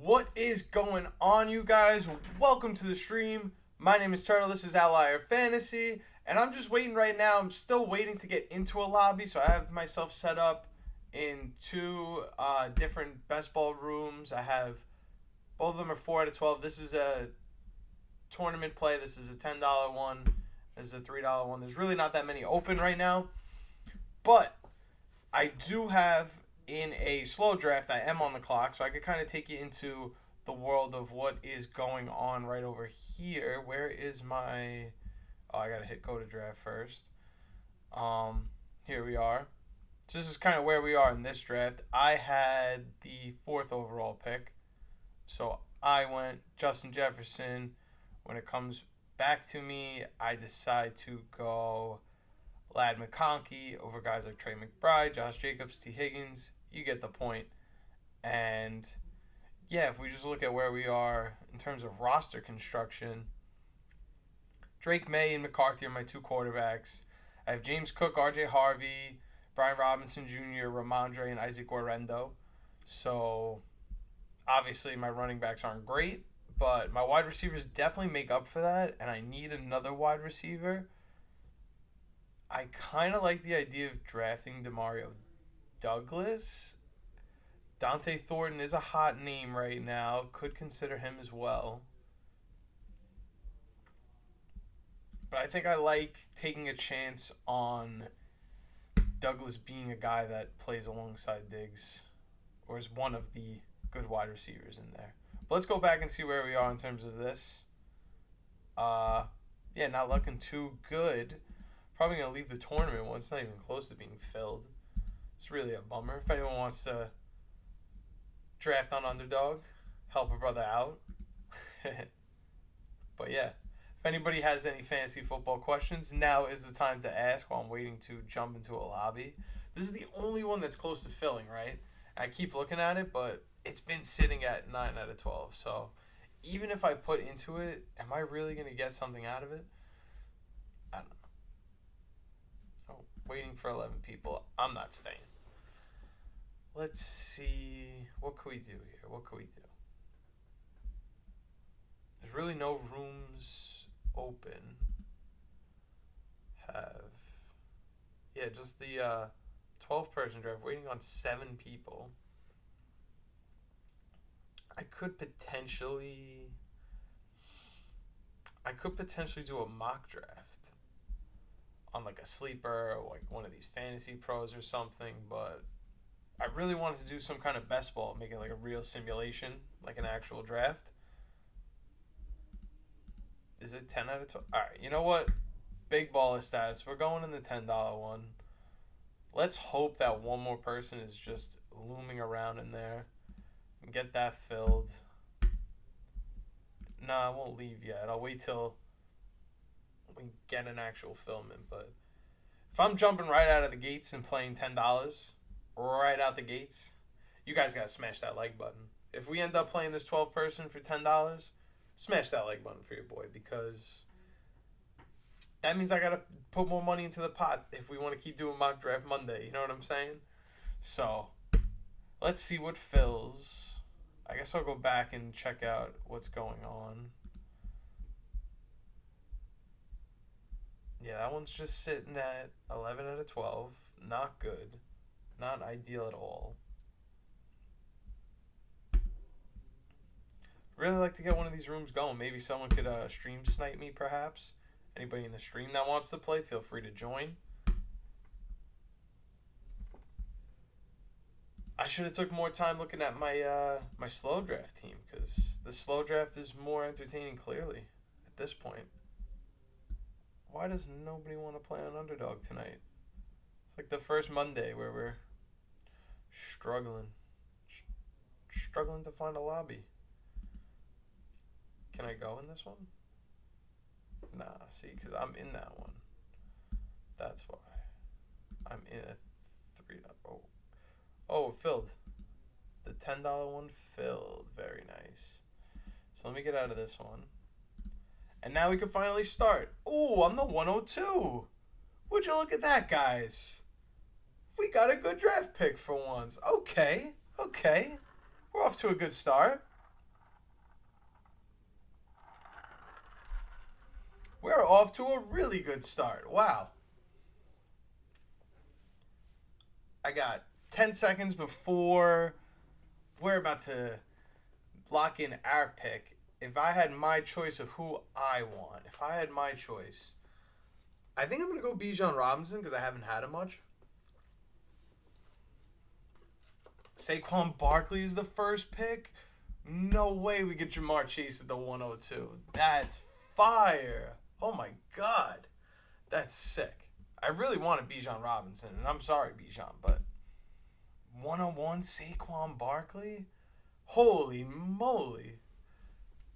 What is going on, you guys? Welcome to the stream. My name is Turtle. This is Outlier Fantasy, and I'm just waiting right now. I'm still waiting to get into a lobby, so I have myself set up in two different best ball rooms. I have both of them are 4 out of 12. This is a tournament play. This is a $10 one. This is a $3 one. There's really not that many open right now, but I do have in a slow draft. I am on the clock, so I could kind of take you into the world of what is going on right over here. Where is my... Oh, I gotta hit go to draft first. Here we are. So this is kind of where we are in this draft. I had the 4th overall pick, so I went Justin Jefferson. When it comes back to me, I decide to go Lad McConkey over guys like Trey McBride, Josh Jacobs, T. Higgins. You get the point. And yeah, if we just look at where we are in terms of roster construction, Drake May and McCarthy are my two quarterbacks. I have James Cook, RJ Harvey, Brian Robinson Jr., Ramondre, and Isaac Guerrero. So obviously my running backs aren't great, but my wide receivers definitely make up for that, and I need another wide receiver. I kind of like the idea of drafting Demario Douglas. Dante Thornton is a hot name right now. Could consider him as well. But I think I like taking a chance on Douglas being a guy that plays alongside Diggs, or is one of the good wide receivers in there. But let's go back and see where we are in terms of this. Yeah, not looking too good. Probably going to leave the tournament one. It's not even close to being filled. It's really a bummer. If anyone wants to draft on Underdog, help a brother out. But yeah, if anybody has any fantasy football questions, now is the time to ask while I'm waiting to jump into a lobby. This is the only one that's close to filling, right? I keep looking at it, but it's been sitting at 9 out of 12. So even if I put into it, am I really going to get something out of it? I don't know. Oh, waiting for 11 people. I'm not staying. Let's see. What can we do here? What can we do? There's really no rooms open. Yeah, just the 12-person draft. Waiting on 7 people. I could potentially do a mock draft on like a sleeper or like one of these fantasy pros or something, but I really wanted to do some kind of best ball, make it like a real simulation, like an actual draft. Is it 10 out of 12? All right, you know what? Big baller status. We're going in the $10 one. Let's hope that one more person is just looming around in there and get that filled. Nah, I won't leave yet. I'll wait till we get an actual filming. But if I'm jumping right out of the gates and playing $10 right out the gates, you guys got to smash that like button. If we end up playing this 12-person for $10, smash that like button for your boy, because that means I got to put more money into the pot if we want to keep doing mock draft Monday. You know what I'm saying? So let's see what fills. I guess I'll go back and check out what's going on. Yeah, that one's just sitting at 11 out of 12. Not good. Not ideal at all. Really like to get one of these rooms going. Maybe someone could stream snipe me, perhaps. Anybody in the stream that wants to play, feel free to join. I should have took more time looking at my my slow draft team, because the slow draft is more entertaining, clearly, at this point. Why does nobody want to play on Underdog tonight? It's like the first Monday where we're struggling to find a lobby. Can I go in this one? Nah, see, because I'm in that one. That's why. I'm in a 3. Oh, it filled. The $10 one filled. Very nice. So let me get out of this one. And now we can finally start. Ooh, I'm the 102. Would you look at that, guys? We got a good draft pick for once. Okay. We're off to a good start. we're off to a really good start. Wow. I got 10 seconds before we're about to lock in our pick. If I had my choice of who I want, if I had my choice, I think I'm going to go Bijan Robinson because I haven't had him much. Saquon Barkley is the first pick. No way we get Jamar Chase at the 102. That's fire. Oh my God. That's sick. I really wanted Bijan Robinson, and I'm sorry, Bijan, but 101 Saquon Barkley? Holy moly.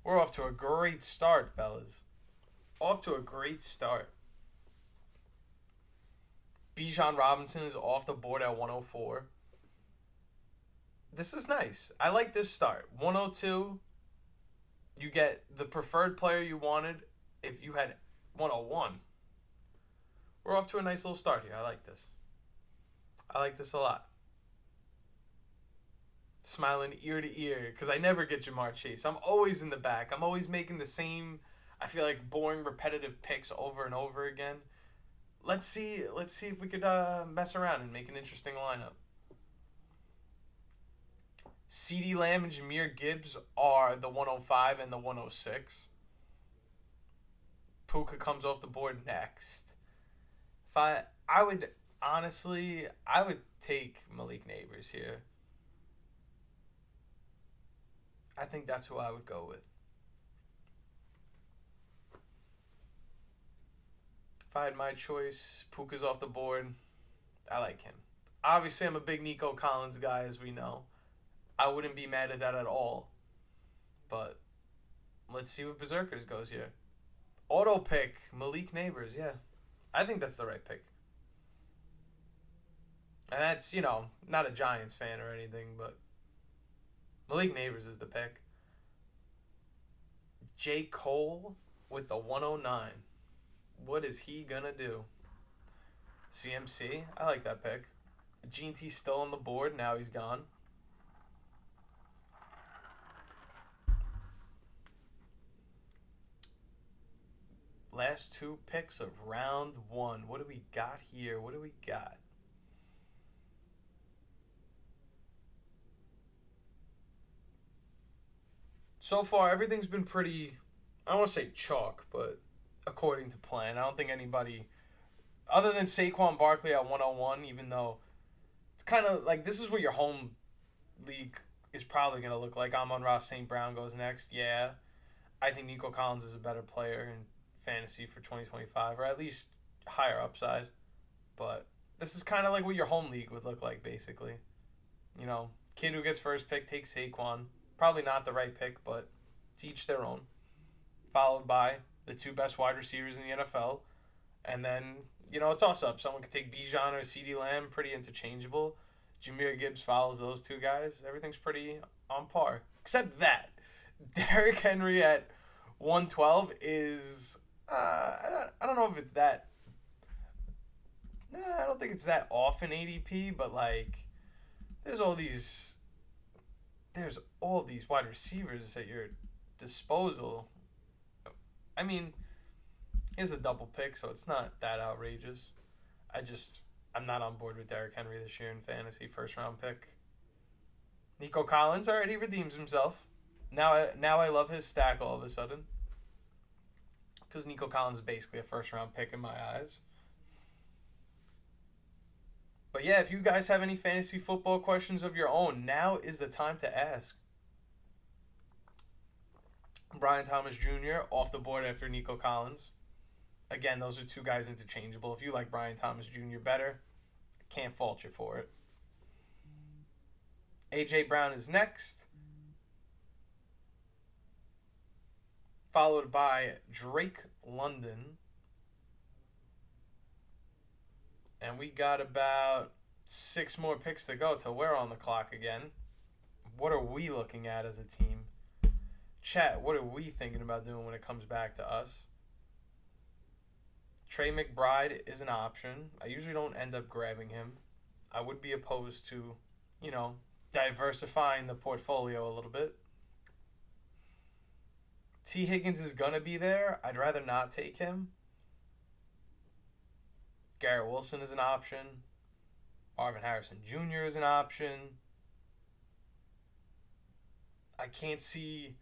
We're off to a great start, fellas. Off to a great start. Bijan Robinson is off the board at 104. This is nice. I like this start. 102, you get the preferred player you wanted if you had 101. We're off to a nice little start here. I like this. I like this a lot. Smiling ear to ear because I never get Jamar Chase. I'm always in the back. I'm always making the same, I feel like, boring, repetitive picks over and over again. Let's see if we could mess around and make an interesting lineup. CeeDee Lamb and Jahmyr Gibbs are the 105 and the 106. Puka comes off the board next. I would take Malik Neighbors here. I think that's who I would go with. If I had my choice, Puka's off the board. I like him. Obviously, I'm a big Nico Collins guy, as we know. I wouldn't be mad at that at all. But let's see what Berserkers goes here. Auto pick, Malik Neighbors, yeah. I think that's the right pick. And that's, not a Giants fan or anything, but Malik Neighbors is the pick. J. Cole with the 109. What is he going to do? CMC, I like that pick. G&T's still on the board. Now he's gone. Last two picks of round one. What do we got here? What do we got? So far, everything's been pretty, I don't want to say chalk, but according to plan. I don't think anybody, other than Saquon Barkley at 101, even though it's kind of like this is what your home league is probably going to look like. Amon-Ra St. Brown goes next. Yeah, I think Nico Collins is a better player in fantasy for 2025, or at least higher upside. But this is kind of like what your home league would look like, basically. Kid who gets first pick takes Saquon. Probably not the right pick, but to each their own. Followed by the two best wide receivers in the NFL. And then, a toss-up. Someone could take Bijan or CeeDee Lamb, pretty interchangeable. Jahmyr Gibbs follows those two guys. Everything's pretty on par. Except that. Derrick Henry at 112 is... I don't know if it's that... I don't think it's that off in ADP, but, there's all these wide receivers at your disposal. I mean, here's a double pick, so it's not that outrageous. I'm not on board with Derrick Henry this year in fantasy. First round pick. Nico Collins, all right, he redeems himself. Now I love his stack all of a sudden. Because Nico Collins is basically a first round pick in my eyes. But yeah, if you guys have any fantasy football questions of your own, now is the time to ask. Brian Thomas Jr. off the board after Nico Collins. Again, those are two guys interchangeable. If you like Brian Thomas Jr. better, can't fault you for it. A.J. Brown is next. Followed by Drake London. And we got about 6 more picks to go till we're on the clock again. What are we looking at as a team? Chat, what are we thinking about doing when it comes back to us? Trey McBride is an option. I usually don't end up grabbing him. I would be opposed to, diversifying the portfolio a little bit. T. Higgins is going to be there. I'd rather not take him. Garrett Wilson is an option. Marvin Harrison Jr. is an option. I can't see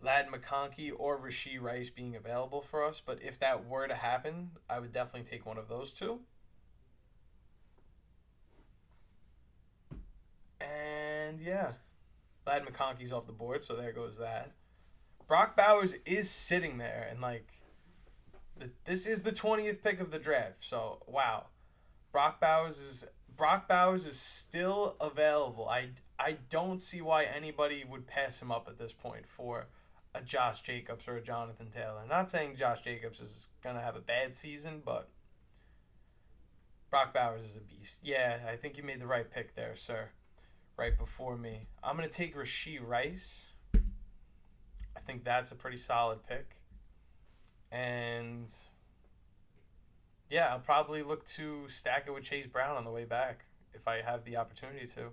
Lad McConkey or Rashee Rice being available for us, but if that were to happen, I would definitely take one of those two. And yeah, Lad McConkey's off the board, so there goes that. Brock Bowers is sitting there, and this is the 20th pick of the draft. So wow, Brock Bowers is still available. I don't see why anybody would pass him up at this point for a Josh Jacobs or a Jonathan Taylor. Not saying Josh Jacobs is gonna have a bad season, but Brock Bowers is a beast. Yeah, I think you made the right pick there, sir. Right before me. I'm going to take Rashee Rice. I think that's a pretty solid pick. And yeah, I'll probably look to stack it with Chase Brown on the way back if I have the opportunity to.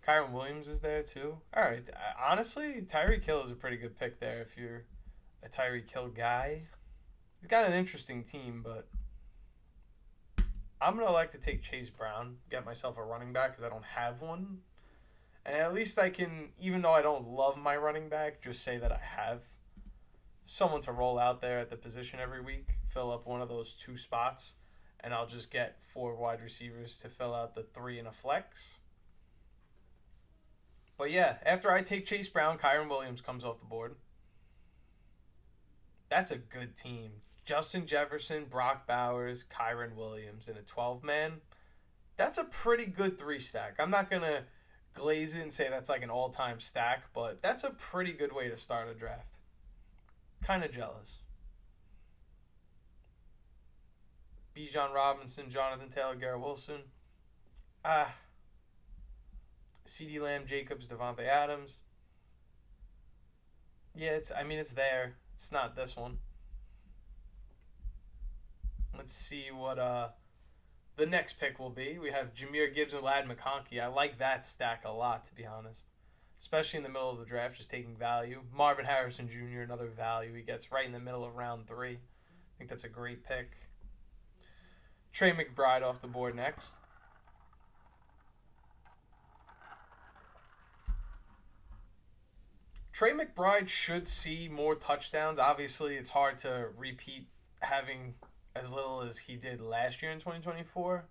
Kyron Williams is there too. All right. Honestly, Tyreek Hill is a pretty good pick there if you're a Tyreek Hill guy. He's got an interesting team, but I'm going to like to take Chase Brown, get myself a running back because I don't have one. And at least I can, even though I don't love my running back, just say that I have someone to roll out there at the position every week, fill up one of those two spots, and I'll just get 4 wide receivers to fill out the 3 in a flex. But yeah, after I take Chase Brown, Kyron Williams comes off the board. That's a good team. Justin Jefferson, Brock Bowers, Kyron Williams in a 12-man. That's a pretty good 3-stack. I'm not going to glaze it and say that's like an all-time stack, but that's a pretty good way to start a draft. Kind of jealous. Bijan Robinson, Jonathan Taylor, Garrett Wilson. CeeDee Lamb, Jacobs, Devontae Adams. Yeah, it's there. It's not this one. Let's see what the next pick will be. We have Jahmyr Gibbs and Lad McConkey. I like that stack a lot, to be honest. Especially in the middle of the draft, just taking value. Marvin Harrison Jr., another value he gets right in the middle of round 3. I think that's a great pick. Trey McBride off the board next. Trey McBride should see more touchdowns. Obviously, it's hard to repeat having as little as he did last year in 2024.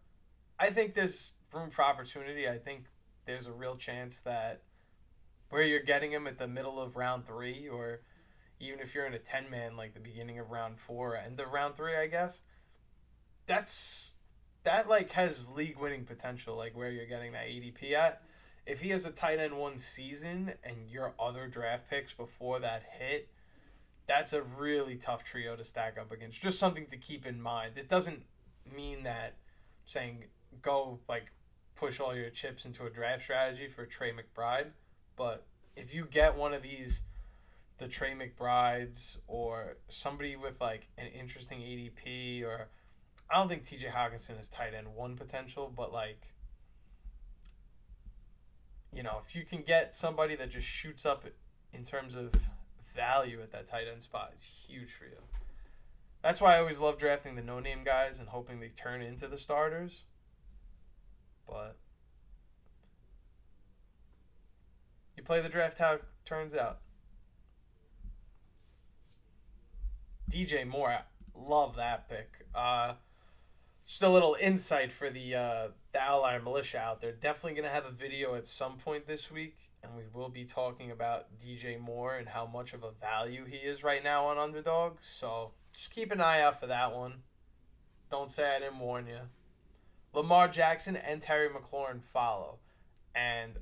I think there's room for opportunity. I think there's a real chance that where you're getting him at the middle of round 3, or even if you're in a 10-man, like the beginning of round 4, end of round 3, I guess, that has league-winning potential, like where you're getting that ADP at. If he has a tight end 1 season and your other draft picks before that hit, that's a really tough trio to stack up against. Just something to keep in mind. It doesn't mean that saying go push all your chips into a draft strategy for Trey McBride, but if you get one of these, the Trey McBrides or somebody with an interesting ADP, or I don't think TJ Hawkinson is tight end 1 potential, but if you can get somebody that just shoots up in terms of value at that tight end spot, it's huge for you. That's why I always love drafting the no-name guys and hoping they turn into the starters. But you play the draft how it turns out. DJ Moore, love that pick. Just a little insight for the Outlier Militia out there. Definitely going to have a video at some point this week, and we will be talking about DJ Moore and how much of a value he is right now on Underdog. So just keep an eye out for that one. Don't say I didn't warn you. Lamar Jackson and Terry McLaurin follow. And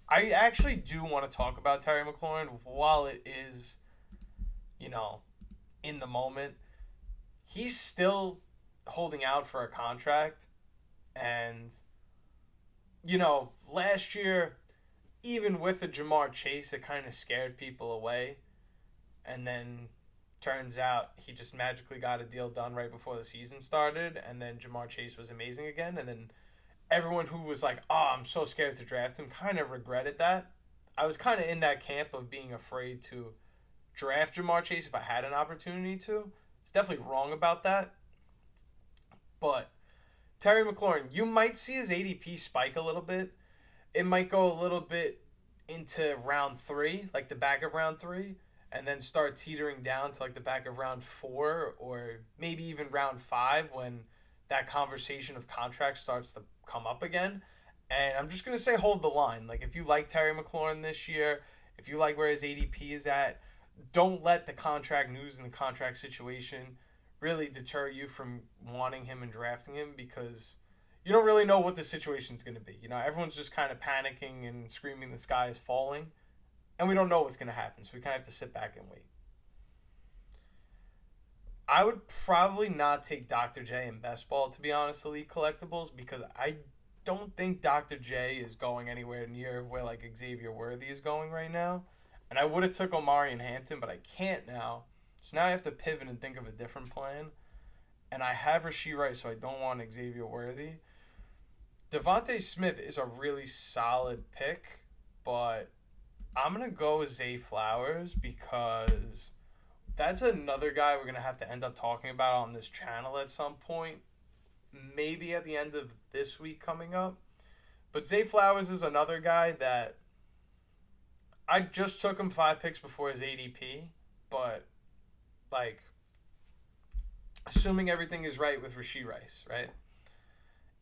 I actually do want to talk about Terry McLaurin while it is, in the moment. He's still holding out for a contract. And, last year, even with the Jamar Chase, it kind of scared people away. And then turns out he just magically got a deal done right before the season started. And then Jamar Chase was amazing again. And then everyone who was like, oh, I'm so scared to draft him, kind of regretted that. I was kind of in that camp of being afraid to draft Jamar Chase if I had an opportunity to. It's definitely wrong about that. But Terry McLaurin, you might see his ADP spike a little bit. It might go a little bit into round 3, like the back of round 3, and then start teetering down to like the back of round 4 or maybe even round 5 when that conversation of contracts starts to come up again. And I'm just going to say hold the line. Like, if you like Terry McLaurin this year, if you like where his ADP is at, don't let the contract news and the contract situation really deter you from wanting him and drafting him, because you don't really know what the situation's going to be. You know, everyone's just kind of panicking and screaming the sky is falling, and we don't know what's going to happen, so we kind of have to sit back and wait. I would probably not take Dr. J in best ball, to be honest, Elite Collectibles, because I don't think Dr. J is going anywhere near where like Xavier Worthy is going right now. And I would have took Omari and Hampton, but I can't now. So now I have to pivot and think of a different plan. And I have Rashee Rice, so I don't want Xavier Worthy. Devontae Smith is a really solid pick, but I'm going to go with Zay Flowers because that's another guy we're going to have to end up talking about on this channel at some point. Maybe at the end of this week coming up. But Zay Flowers is another guy that I just took him 5 picks before his ADP. But, like, assuming everything is right with Rashee Rice, right?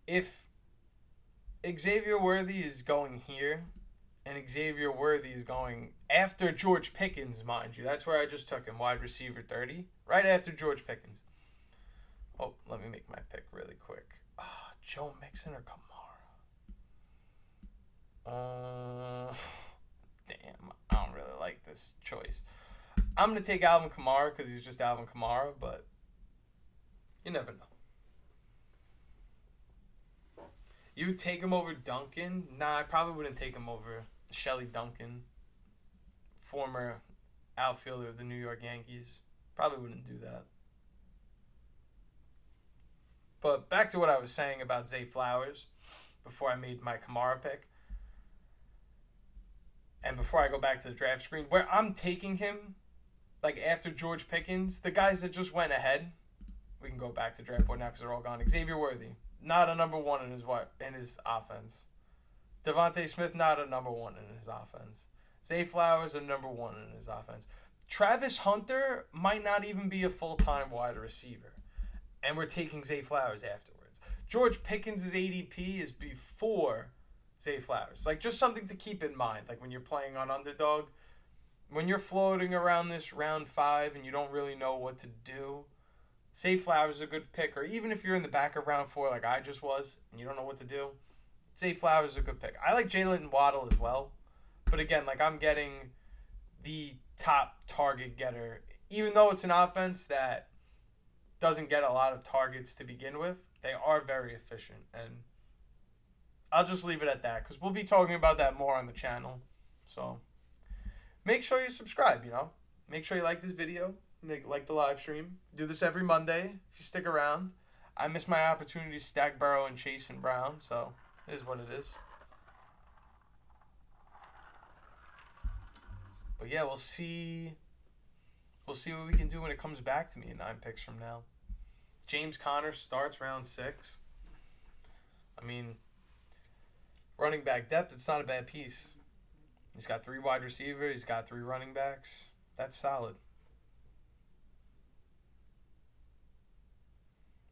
If Xavier Worthy is going here and Xavier Worthy is going after George Pickens, mind you. That's where I just took him, wide receiver 30, right after George Pickens. Oh, let me make my pick really quick. Joe Mixon or Kamara? Damn, I don't really like this choice. I'm going to take Alvin Kamara because he's just Alvin Kamara, but you never know. You would take him over Duncan? Nah, I probably wouldn't take him over Shelley Duncan, former outfielder of the New York Yankees. Probably wouldn't do that. But back to what I was saying about Zay Flowers before I made my Kamara pick. And before I go back to the draft screen, where I'm taking him, like after George Pickens, the guys that just went ahead, we can go back to draft board now because they're all gone. Xavier Worthy, not a number 1 in his offense. Devontae Smith, not a number 1 in his offense. Zay Flowers, a number 1 in his offense. Travis Hunter might not even be a full-time wide receiver. And we're taking Zay Flowers afterwards. George Pickens' ADP is before Zay Flowers. Like, just something to keep in mind. Like, when you're playing on Underdog, when you're floating around this round 5 and you don't really know what to do, Zay Flowers is a good pick. Or even if you're in the back of round 4 like I just was and you don't know what to do, Zay Flowers is a good pick. I like Jalen Waddle as well. But again, like, I'm getting the top target getter. Even though it's an offense that doesn't get a lot of targets to begin with, they are very efficient. And I'll just leave it at that because we'll be talking about that more on the channel. So make sure you subscribe, you know. Make sure you like this video. Like the live stream. Do this every Monday if you stick around. I missed my opportunity to stack Burrow and Chase and Brown, so it is what it is. But yeah, we'll see. We'll see what we can do when it comes back to me in 9 picks from now. James Conner starts round 6. I mean, running back depth, it's not a bad piece. He's got 3 wide receivers. He's got 3 running backs. That's solid.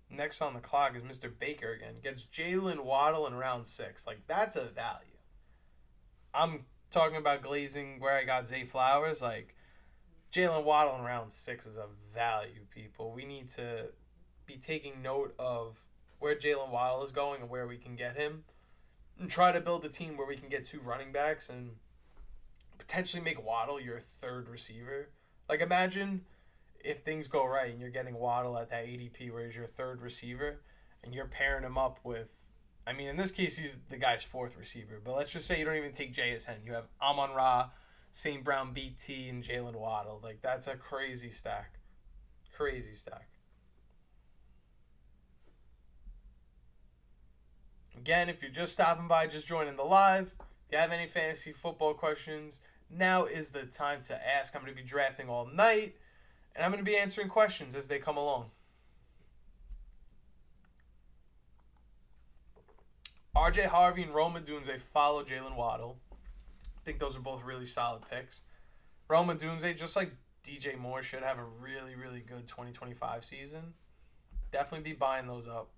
Next on the clock is Mr. Baker again. Gets Jalen Waddle in round 6. Like, that's a value. I'm talking about glazing where I got Zay Flowers. Like, Jalen Waddle in round 6 is a value, people. We need to be taking note of where Jalen Waddle is going and where we can get him. And try to build a team where we can get 2 running backs and potentially make Waddle your 3rd receiver. Like, imagine if things go right and you're getting Waddle at that ADP where he's your 3rd receiver and you're pairing him up with, I mean, in this case, he's the guy's 4th receiver. But let's just say you don't even take JSN. You have Amon-Ra, St. Brown, BT, and Jalen Waddle. Like, that's a crazy stack. Crazy stack. Again, if you're just stopping by, just joining the live, if you have any fantasy football questions, now is the time to ask. I'm going to be drafting all night, and I'm going to be answering questions as they come along. RJ Harvey and Rome Odunze follow Jalen Waddle. I think those are both really solid picks. Rome Odunze, just like DJ Moore, should have a really, really good 2025 season. Definitely be buying those up.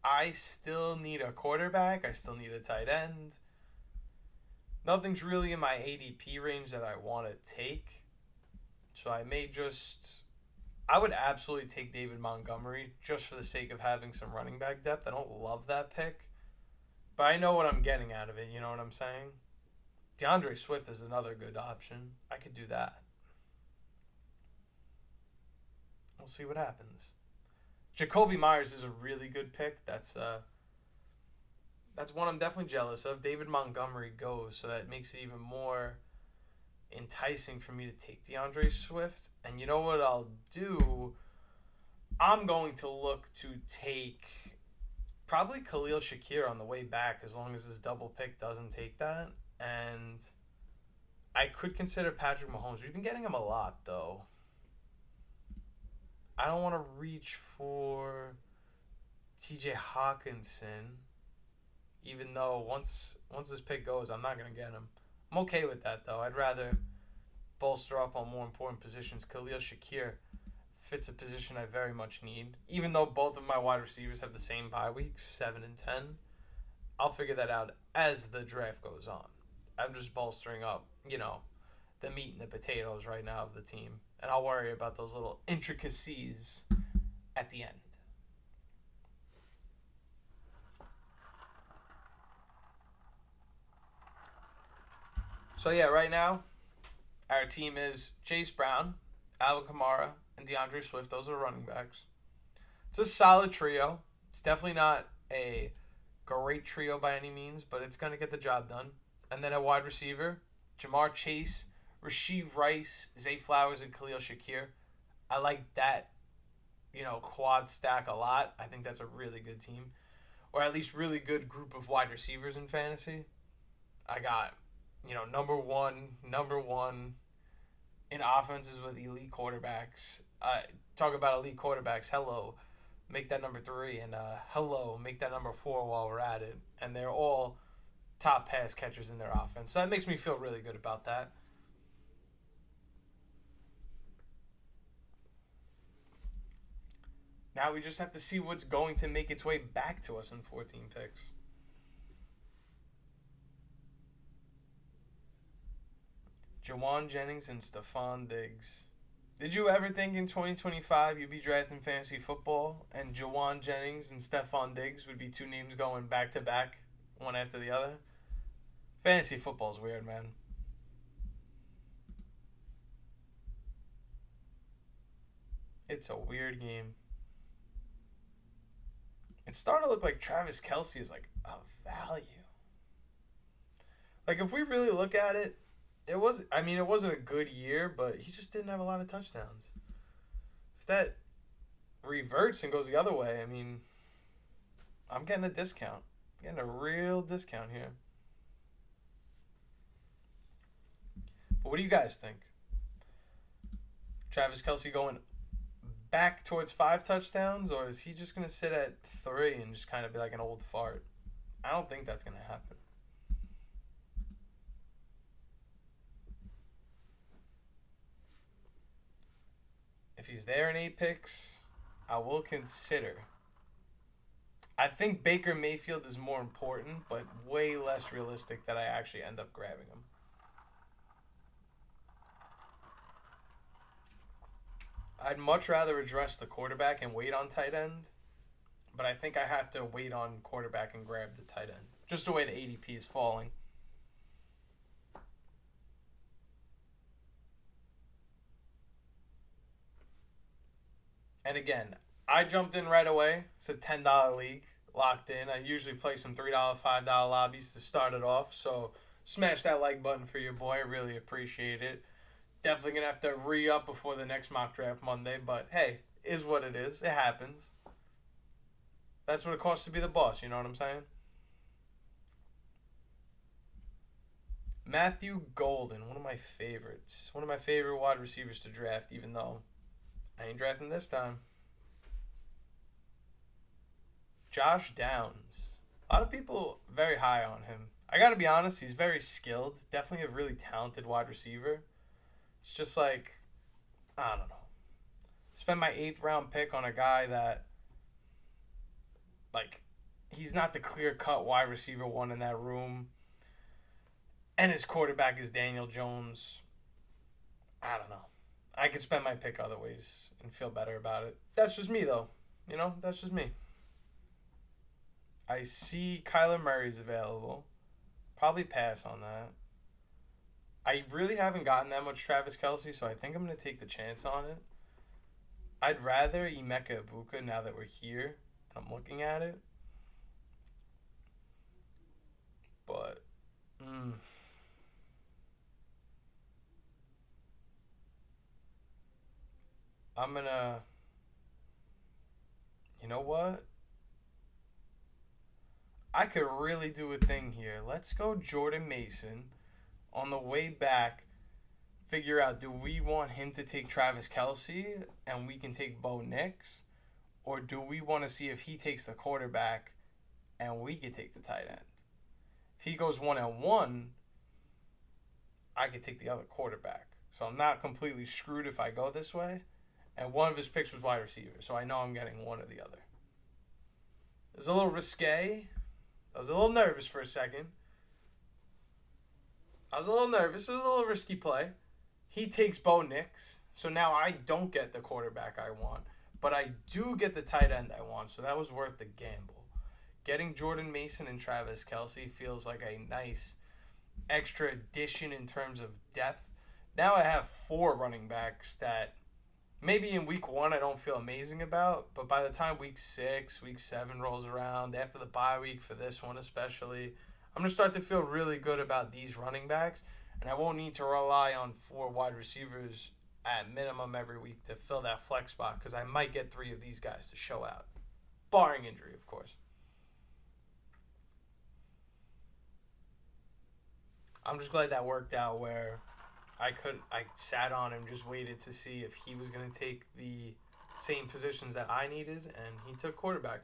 I still need a quarterback. I still need a tight end. Nothing's really in my ADP range that I want to take. So I would absolutely take David Montgomery just for the sake of having some running back depth. I don't love that pick, but I know what I'm getting out of it. You know what I'm saying? DeAndre Swift is another good option. I could do that. We'll see what happens. Jacoby Myers is a really good pick. That's one I'm definitely jealous of. David Montgomery goes, so that makes it even more enticing for me to take DeAndre Swift. And you know what I'll do? I'm going to look to take probably Khalil Shakir on the way back, as long as this double pick doesn't take that. And I could consider Patrick Mahomes. We've been getting him a lot, though. I don't want to reach for TJ Hawkinson, even though once this pick goes, I'm not going to get him. I'm okay with that, though. I'd rather bolster up on more important positions. Khalil Shakir fits a position I very much need. Even though both of my wide receivers have the same bye weeks, 7 and 10, I'll figure that out as the draft goes on. I'm just bolstering up, the meat and the potatoes right now of the team. And I'll worry about those little intricacies at the end. So, yeah, right now, our team is Chase Brown, Alvin Kamara, and DeAndre Swift. Those are running backs. It's a solid trio. It's definitely not a great trio by any means, but it's going to get the job done. And then a wide receiver, Jamar Chase, Rashee Rice, Zay Flowers, and Khalil Shakir. I like that, quad stack a lot. I think that's a really good team. Or at least really good group of wide receivers in fantasy. I got, number one in offenses with elite quarterbacks. Talk about elite quarterbacks. Hello, make that number 3. And hello, make that number 4 while we're at it. And they're all top pass catchers in their offense. So that makes me feel really good about that. Now we just have to see what's going to make its way back to us in 14 picks. Jawan Jennings and Stephon Diggs. Did you ever think in 2025 you'd be drafting fantasy football and Jawan Jennings and Stephon Diggs would be two names going back to back, one after the other? Fantasy football's weird, man. It's a weird game. It's starting to look like Travis Kelce is like a value. Like if we really look at it, it wasn't a good year, but he just didn't have a lot of touchdowns. If that reverts and goes the other way, I'm getting a discount. I'm getting a real discount here. But what do you guys think? Travis Kelce going back towards 5 touchdowns, or is he just going to sit at 3 and just kind of be like an old fart? I don't think that's going to happen. If he's there in 8 picks, I will consider. I think Baker Mayfield is more important, but way less realistic that I actually end up grabbing him. I'd much rather address the quarterback and wait on tight end, but I think I have to wait on quarterback and grab the tight end. Just the way the ADP is falling. And again, I jumped in right away. It's a $10 league, locked in. I usually play some $3, $5 lobbies to start it off, so smash that like button for your boy. I really appreciate it. Definitely going to have to re-up before the next mock draft Monday, but hey, is what it is. It happens. That's what it costs to be the boss, you know what I'm saying? Matthew Golden, one of my favorites. One of my favorite wide receivers to draft, even though I ain't drafting this time. Josh Downs. A lot of people very high on him. I got to be honest, he's very skilled. Definitely a really talented wide receiver. It's just like, I don't know. Spend my eighth round pick on a guy that, like, he's not the clear cut wide receiver one in that room. And his quarterback is Daniel Jones. I don't know. I could spend my pick other ways and feel better about it. That's just me, though. That's just me. I see Kyler Murray's available. Probably pass on that. I really haven't gotten that much Travis Kelce, so I think I'm going to take the chance on it. I'd rather Emeka Ibuka now that we're here. I'm looking at it. But, I'm going to, you know what? I could really do a thing here. Let's go Jordan Mason. On the way back, figure out, do we want him to take Travis Kelce and we can take Bo Nix? Or do we want to see if he takes the quarterback and we could take the tight end? If he goes 1-1, I could take the other quarterback. So I'm not completely screwed if I go this way. And one of his picks was wide receiver, so I know I'm getting one or the other. It was a little risque. I was a little nervous for a second. It was a little risky play. He takes Bo Nix, so now I don't get the quarterback I want, but I do get the tight end I want, so that was worth the gamble. Getting Jordan Mason and Travis Kelce feels like a nice extra addition in terms of depth. Now I have 4 running backs that maybe in week 1 I don't feel amazing about, but by the time week 6, week 7 rolls around, after the bye week for this one especially, I'm going to start to feel really good about these running backs, and I won't need to rely on 4 wide receivers at minimum every week to fill that flex spot, because I might get 3 of these guys to show out, barring injury, of course. I'm just glad that worked out where I sat on him, just waited to see if he was going to take the same positions that I needed, and he took quarterback.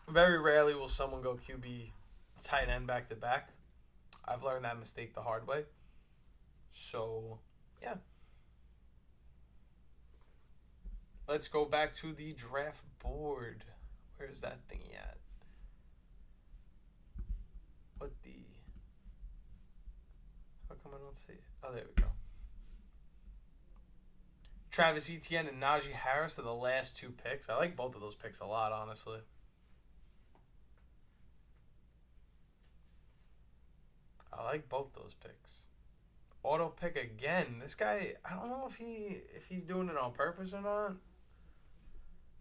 Very rarely will someone go QB tight end back to back. I've learned that mistake the hard way. So, yeah. Let's go back to the draft board. Where is that thingy at? What the... How come I don't see it? Oh, there we go. Travis Etienne and Najee Harris are the last 2 picks. I like both of those picks a lot, honestly. I like both those picks. Auto pick again. This guy, I don't know if he's doing it on purpose or not.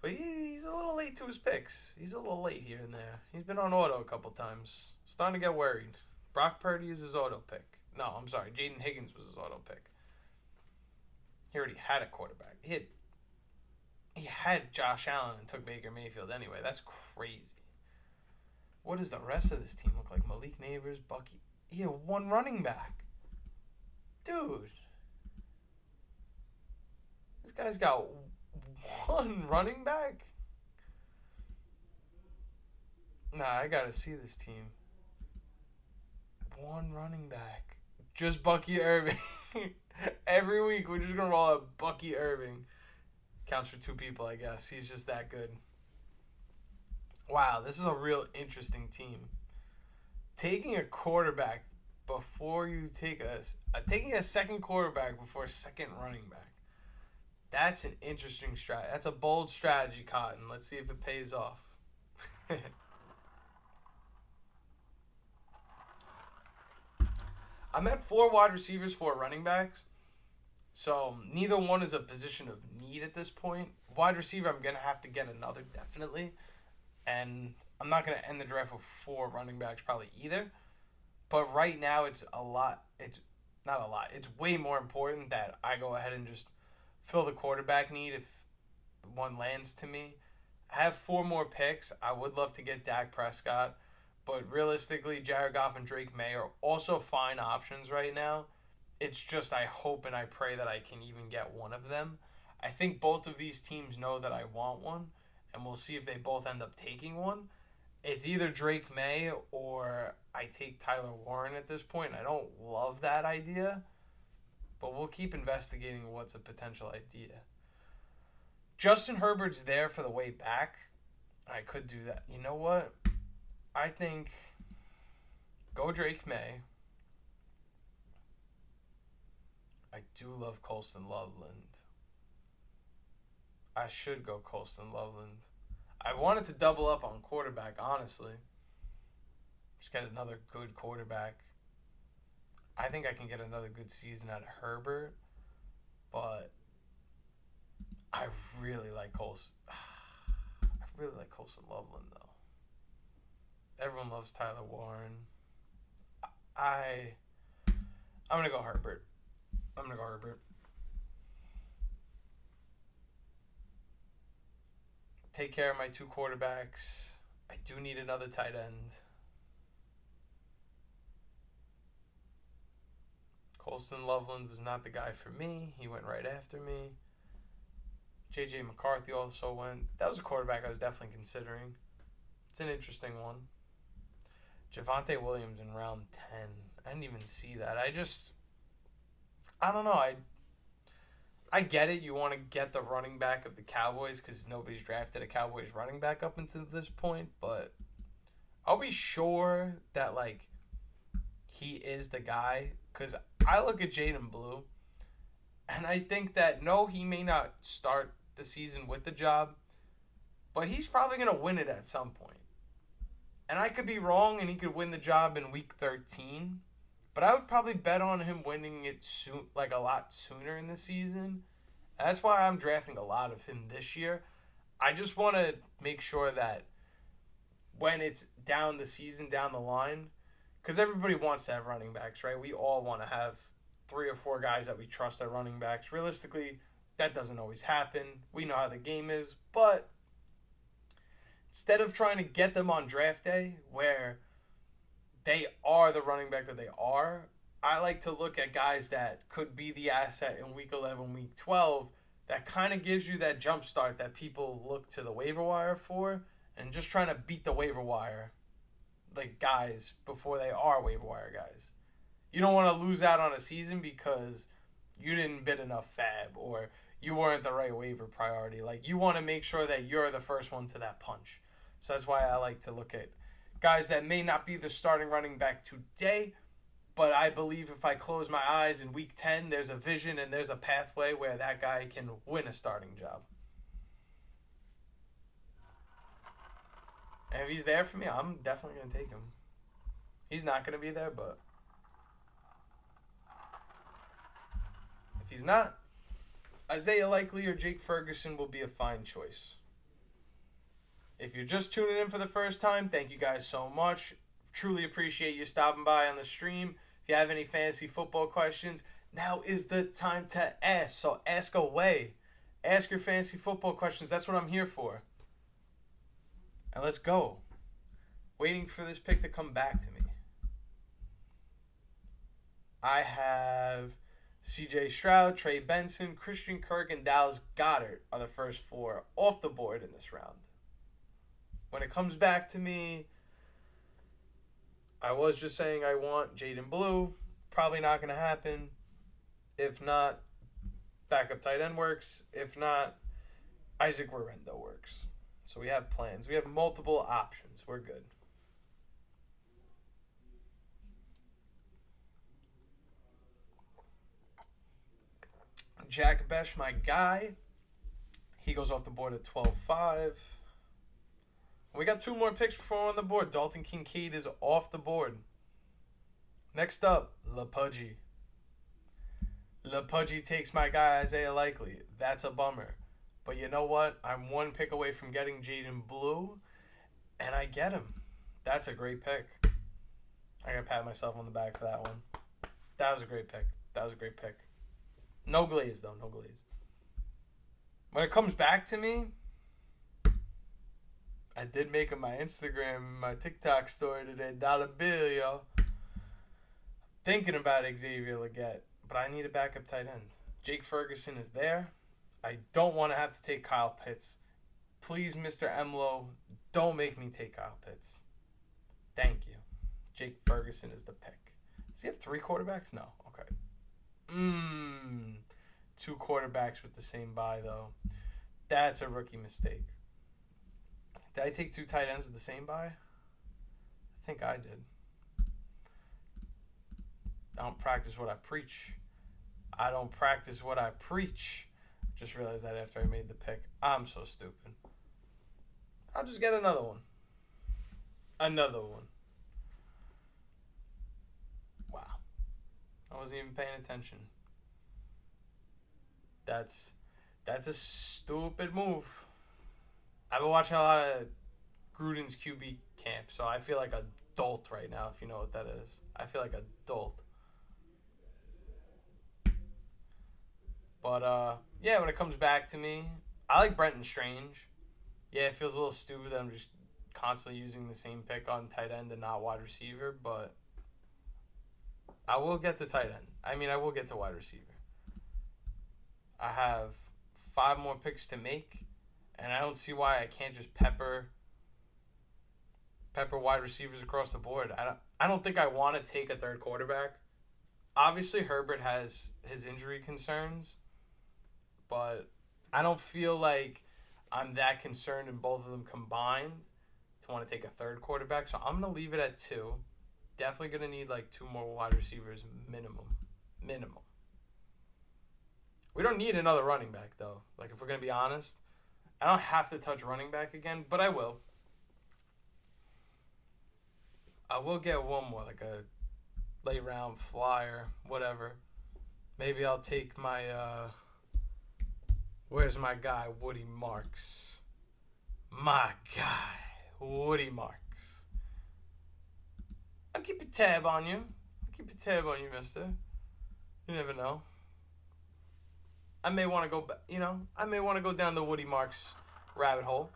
But he's a little late to his picks. He's a little late here and there. He's been on auto a couple times. Starting to get worried. Brock Purdy is his auto pick. No, I'm sorry. Jaden Higgins was his auto pick. He already had a quarterback. He had Josh Allen and took Baker Mayfield anyway. That's crazy. What does the rest of this team look like? Malik Neighbors, Bucky. He had 1 running back. Dude. This guy's got 1 running back? Nah, I gotta see this team. 1 running back. Just Bucky Irving. Every week we're just gonna roll out Bucky Irving. Counts for 2 people, I guess. He's just that good. Wow, this is a real interesting team. Taking a quarterback before you take taking a second quarterback before a second running back. That's an interesting strategy. That's a bold strategy, Cotton. Let's see if it pays off. I'm at 4 wide receivers, 4 running backs. So neither one is a position of need at this point. Wide receiver, I'm going to have to get another, definitely. And I'm not going to end the draft with 4 running backs probably either. But right now it's a lot. It's not a lot. It's way more important that I go ahead and just fill the quarterback need if one lands to me. I have 4 more picks. I would love to get Dak Prescott. But realistically, Jared Goff and Drake May are also fine options right now. It's just I hope and I pray that I can even get one of them. I think both of these teams know that I want one. and we'll see if they both end up taking one. It's either Drake May or I take Tyler Warren at this point. I don't love that idea, but we'll keep investigating what's a potential idea. Justin Herbert's there for the way back. I could do that. You know what? I think go Drake May. I do love Colston Loveland. I should go Colston Loveland. I wanted to double up on quarterback, honestly. Just get another good quarterback. I think I can get another good season out of Herbert, but I really like Colston. I really like Colston Loveland, though. Everyone loves Tyler Warren. I'm going to go Herbert. Take care of my two quarterbacks. I do need another tight end. Colston Loveland was not the guy for me. He went right after me. J.J. McCarthy also went. That was a quarterback I was definitely considering. It's an interesting one. Javonte Williams in round 10. I didn't even see that. I don't know. I get it. You want to get the running back of the Cowboys because nobody's drafted a Cowboys running back up until this point. But I'll be sure that, like, he is the guy. Because I look at Jaden Blue, and I think that, no, he may not start the season with the job, but he's probably going to win it at some point. And I could be wrong, and he could win the job in week 13. But I would probably bet on him winning it soon, like a lot sooner in the season. That's why I'm drafting a lot of him this year. I just want to make sure that when it's down the season, down the line, because everybody wants to have running backs, right? We all want to have 3 or 4 guys that we trust at running backs. Realistically, that doesn't always happen. We know how the game is. But instead of trying to get them on draft day where they are the running back that they are, I like to look at guys that could be the asset in week 11, week 12, that kind of gives you that jump start that people look to the waiver wire for, and just trying to beat the waiver wire, like, guys before they are waiver wire guys. You don't want to lose out on a season because you didn't bid enough fab or you weren't the right waiver priority. Like, you want to make sure that you're the first one to that punch. So that's why I like to look at guys that may not be the starting running back today, but I believe if I close my eyes in week 10, there's a vision and there's a pathway where that guy can win a starting job. And if he's there for me, I'm definitely going to take him. He's not going to be there, but if he's not, Isaiah Likely or Jake Ferguson will be a fine choice. If you're just tuning in for the first time, thank you guys so much. Truly appreciate you stopping by on the stream. If you have any fantasy football questions, now is the time to ask. So ask away. Ask your fantasy football questions. That's what I'm here for. And let's go. Waiting for this pick to come back to me. I have C.J. Stroud, Trey Benson, Christian Kirk, and Dallas Goedert are the first 4 off the board in this round. When it comes back to me, I was just saying I want Jaden Blue. Probably not going to happen. If not, backup tight end works. If not, Isaac Warendo works. So we have plans. We have multiple options. We're good. Jack Besh, my guy. He goes off the board at 12-5. We got 2 more picks before we're on the board. Dalton Kincaid is off the board. Next up, LaPudgy. LaPudgy takes my guy Isaiah Likely. That's a bummer. But you know what? I'm 1 pick away from getting Jaden Blue, and I get him. That's a great pick. I gotta pat myself on the back for that one. That was a great pick. No glaze, though. No glaze. When it comes back to me, I did make it my Instagram, my TikTok story today. Dollar bill, yo. Thinking about Xavier Legette, but I need a backup tight end. Jake Ferguson is there. I don't want to have to take Kyle Pitts Please, Mr. Emlo, don't make me take Kyle Pitts. Thank you. Jake Ferguson is the pick. Does he have 3 quarterbacks? No. Okay. 2 quarterbacks with the same bye, though. That's a rookie mistake. Did I take 2 tight ends with the same bye? I think I did. I don't practice what I preach. I don't practice what I preach. Just realized that after I made the pick. I'm so stupid. I'll just get another one. Another one. Wow. I wasn't even paying attention. That's a stupid move. I've been watching a lot of Gruden's QB camp, so I feel like an adult right now, if you know what that is. I feel like an adult. But, yeah, when it comes back to me, I like Brenton Strange. Yeah, it feels a little stupid that I'm just constantly using the same pick on tight end and not wide receiver, but I will get to tight end. I will get to wide receiver. I have 5 more picks to make, and I don't see why I can't just pepper wide receivers across the board. I don't think I want to take a third quarterback. Obviously, Herbert has his injury concerns, but I don't feel like I'm that concerned in both of them combined to want to take a third quarterback. So I'm going to leave it at 2. Definitely going to need like 2 more wide receivers minimum. We don't need another running back, though. Like, if we're going to be honest, I don't have to touch running back again, but I will. I will get one more, like a late round flyer, whatever. Maybe I'll take my, where's my guy, Woody Marks? My guy, Woody Marks. I'll keep a tab on you. Mister. You never know. I may want to go, I may want to go down the Woody Marks rabbit hole.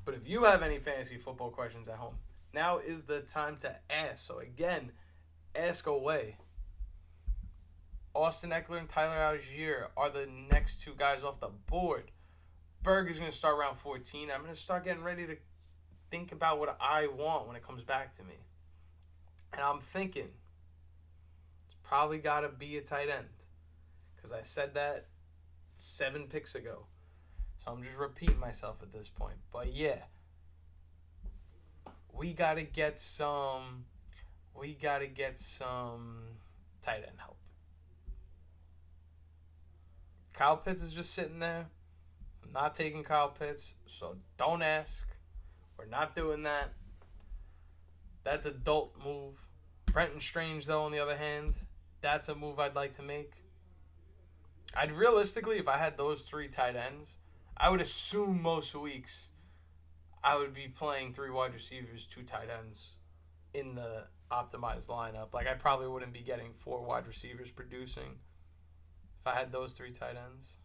But if you have any fantasy football questions at home, now is the time to ask. So again, ask away. Austin Eckler and Tyler Algier are the next 2 guys off the board. Berg is going to start round 14. I'm going to start getting ready to think about what I want when it comes back to me. And I'm thinking it's probably got to be a tight end, because I said that 7 picks ago. So I'm just repeating myself at this point. But yeah, we got to get some tight end help. Kyle Pitts is just sitting there. I'm not taking Kyle Pitts, so don't ask. We're not doing that. That's adult move. Brenton Strange, though, on the other hand, that's a move I'd like to make. I'd realistically, if I had those 3 tight ends, I would assume most weeks I would be playing 3 wide receivers, 2 tight ends in the optimized lineup. Like, I probably wouldn't be getting 4 wide receivers producing if I had those 3 tight ends.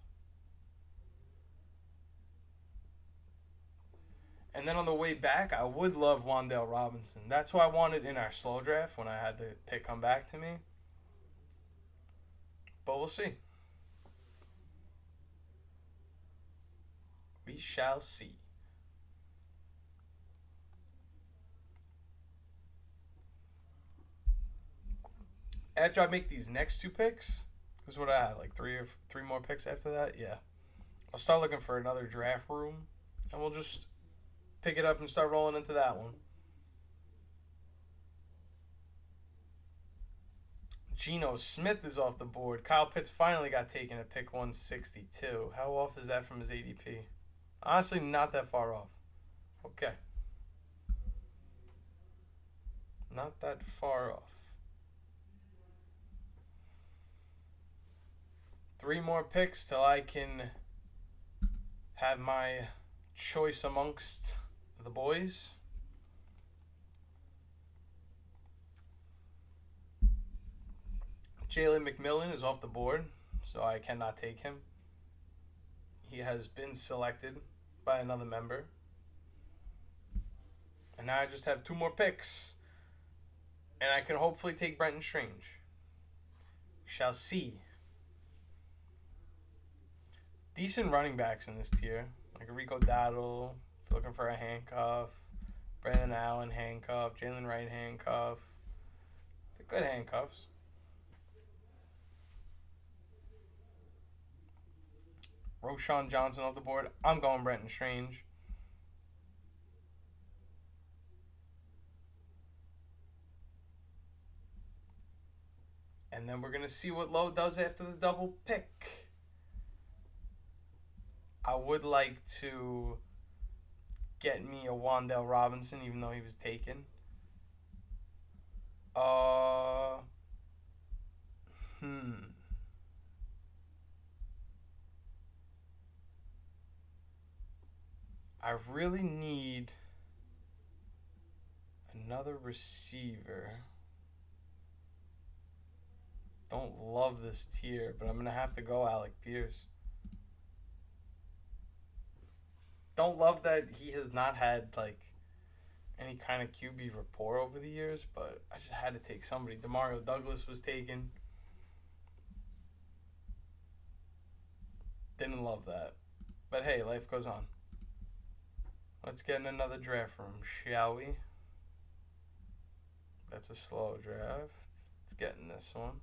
And then on the way back, I would love Wan'Dale Robinson. That's who I wanted in our slow draft when I had the pick come back to me. But we'll see. We shall see. After I make these next 2 picks, because what I have, like 3 more picks after that, yeah. I'll start looking for another draft room, and we'll just pick it up and start rolling into that one. Geno Smith is off the board. Kyle Pitts finally got taken at pick 162. How off is that from his ADP? Honestly, not that far off. Okay. Not that far off. 3 more picks till I can have my choice amongst the boys. Jalen McMillan is off the board, so I cannot take him. He has been selected by another member. And now I just have 2 more picks. And I can hopefully take Brenton Strange. We shall see. decent running backs in this tier. Like Rico Dowdle, if you're looking for a handcuff. Brandon Allen handcuff. Jalen Wright handcuff. They're good handcuffs. Roshan Johnson off the board. I'm going Brenton Strange. And then we're going to see what Lowe does after the double pick. I would like to get me a Wan'Dale Robinson, even though he was taken. I really need another receiver. Don't love this tier, but I'm going to have to go Alec Pierce. Don't love that he has not had, like, any kind of QB rapport over the years, but I just had to take somebody. Demario Douglas was taken. Didn't love that. But hey, life goes on. Let's get in another draft room, shall we? That's a slow draft. Let's get in this one.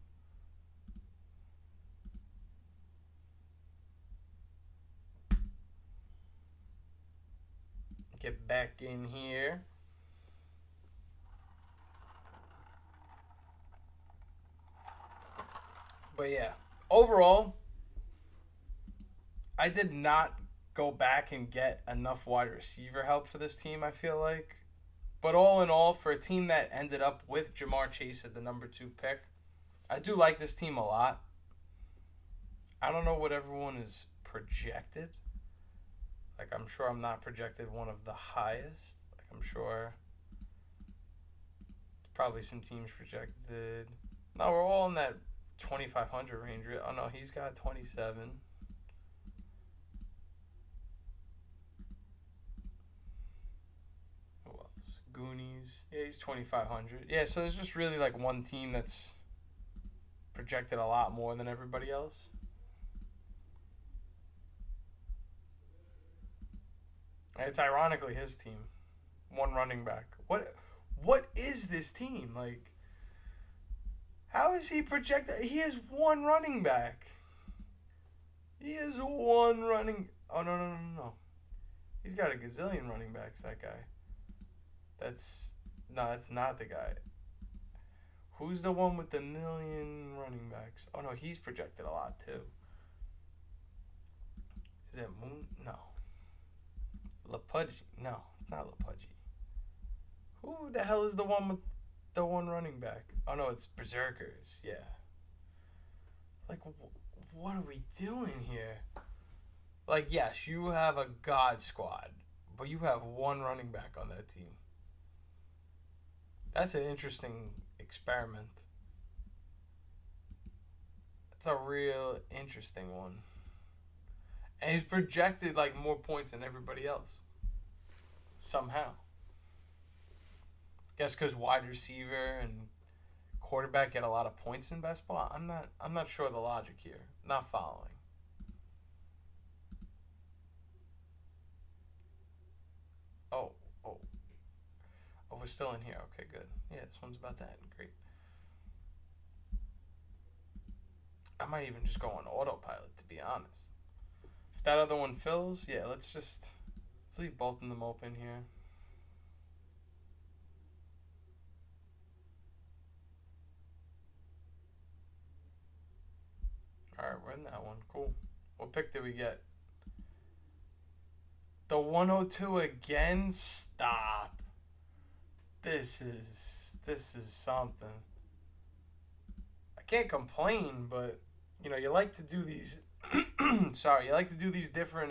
Get back in here. But yeah, overall, I did not go back and get enough wide receiver help for this team, I feel like. But all in all, for a team that ended up with Jamar Chase at the number 2 pick, I do like this team a lot. I don't know what everyone is projected. Like, I'm sure I'm not projected one of the highest. Like, I'm sure probably some teams projected. No, we're all in that 2,500 range. Oh, no, he's got 27. Who else? Goonies. Yeah, he's 2,500. Yeah, so there's just really, like, one team that's projected a lot more than everybody else. It's ironically his team. One running back. What is this team? Like, how is he projected? He has one running back. He has one running... Oh, no. He's got a gazillion running backs, that guy. That's not the guy. Who's the one with the million running backs? Oh, no, he's projected a lot, too. Is it Moon? No. Lapudgy. No, it's not Lapudgy. Who the hell is the one with the one running back? Oh, no, it's Berserkers. Yeah. Like, what are we doing here? Like, yes, you have a God squad, but you have one running back on that team. That's an interesting experiment. That's a real interesting one. And he's projected, like, more points than everybody else. Somehow. Guess because wide receiver and quarterback get a lot of points in best ball. I'm not sure of the logic here. Not following. Oh, we're still in here. Okay, good. Yeah, this one's about that. Great. I might even just go on autopilot, to be honest. If that other one fills, yeah, let's leave both of them open here. Alright, we're in that one. Cool. What pick did we get? The 102 again? Stop. This is something. I can't complain, but you like to do these sorry, you like to do these different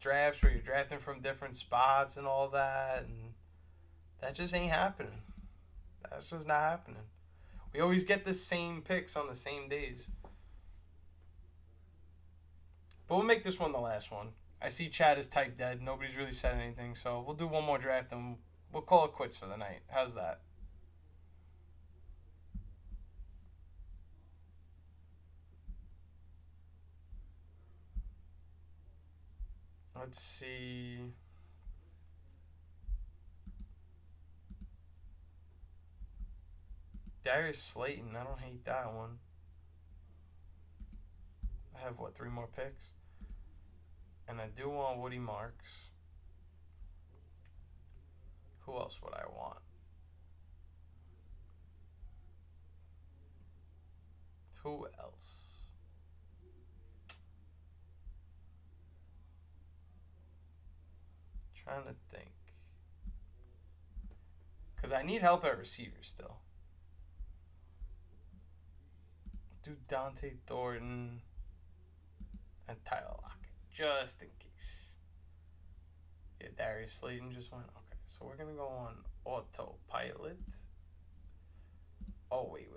drafts where you're drafting from different spots and all that, and that just ain't happening. That's just not happening. We always get the same picks on the same days. But we'll make this one the last one. I see chat is type dead. Nobody's really said anything, so we'll do one more draft and we'll call it quits for the night. How's that? Let's see. Darius Slayton. I don't hate that one. I have, what, 3 more picks? And I do want Woody Marks. Who else would I want? Who else? Trying to think. Because I need help at receiver still. Do Dante Thornton and Tyler Lockett, just in case. Yeah, Darius Slayton just went. Okay, so we're going to go on autopilot. Oh, wait.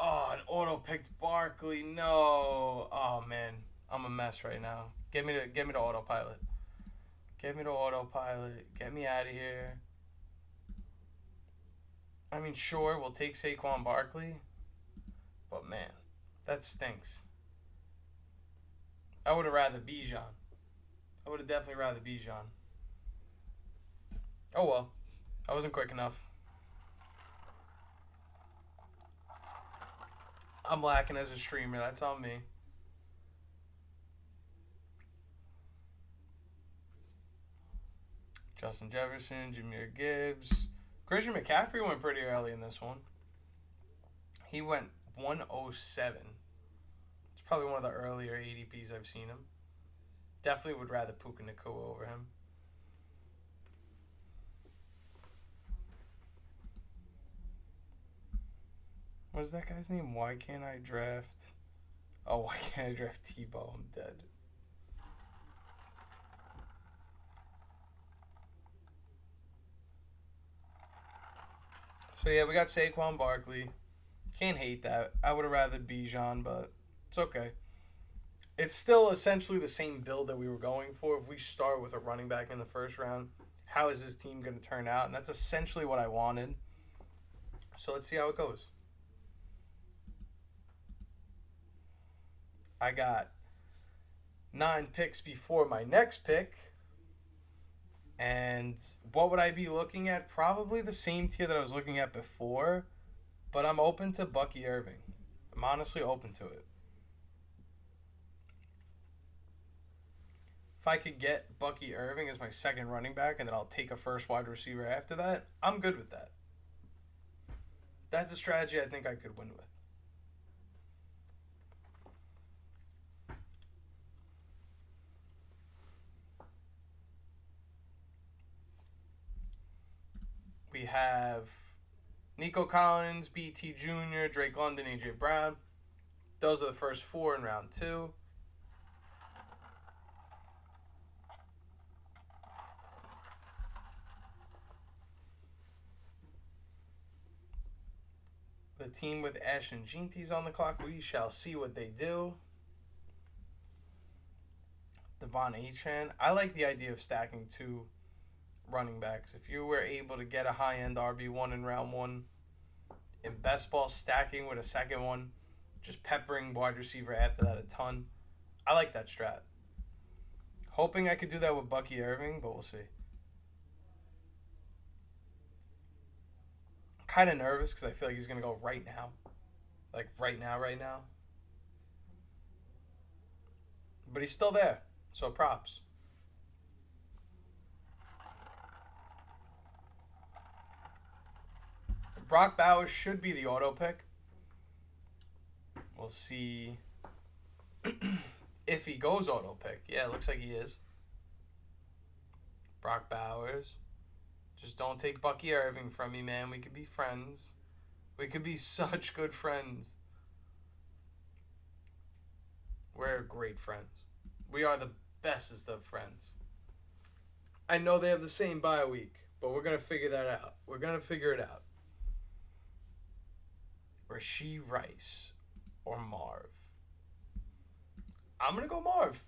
Oh, an auto picked Barkley. No. Oh man, I'm a mess right now. Get me to autopilot. Get me to autopilot. Get me out of here. I mean, sure, we'll take Saquon Barkley, but man, that stinks. I would have rather Bijan. I would have definitely rather Bijan. Oh well, I wasn't quick enough. I'm lacking as a streamer. That's on me. Justin Jefferson, Jahmyr Gibbs. Christian McCaffrey went pretty early in this one. He went 107. It's probably one of the earlier ADPs I've seen him. Definitely would rather Puka Nacua over him. What is that guy's name? Why can't I draft... Oh, why can't I draft Tebow? I'm dead. So, yeah, we got Saquon Barkley. Can't hate that. I would have rather Bijan, but it's okay. It's still essentially the same build that we were going for. If we start with a running back in the first round, how is this team going to turn out? And that's essentially what I wanted. So let's see how it goes. I got 9 picks before my next pick. And what would I be looking at? Probably the same tier that I was looking at before. But I'm open to Bucky Irving. I'm honestly open to it. If I could get Bucky Irving as my second running back and then I'll take a first wide receiver after that, I'm good with that. That's a strategy I think I could win with. We have Nico Collins, BT Jr., Drake London, A.J. Brown. Those are the first 4 in round 2. The team with Ash and Ginty's on the clock. We shall see what they do. Devon Achane. I like the idea of stacking 2 running backs. If you were able to get a high-end RB1 in round 1, in best ball, stacking with a second one, just peppering wide receiver after that a ton. I like that strat. Hoping I could do that with Bucky Irving, but we'll see. I'm kind of nervous because I feel like he's going to go right now. Like right now. But he's still there, so props. Brock Bowers should be the auto pick. We'll see if he goes auto pick. Yeah, it looks like he is. Brock Bowers. Just don't take Bucky Irving from me, man. We could be friends. We could be such good friends. We're great friends. We are the bestest of friends. I know they have the same bye week, but we're going to figure that out. We're going to figure it out. Rashee Rice or Marv? I'm going to go Marv.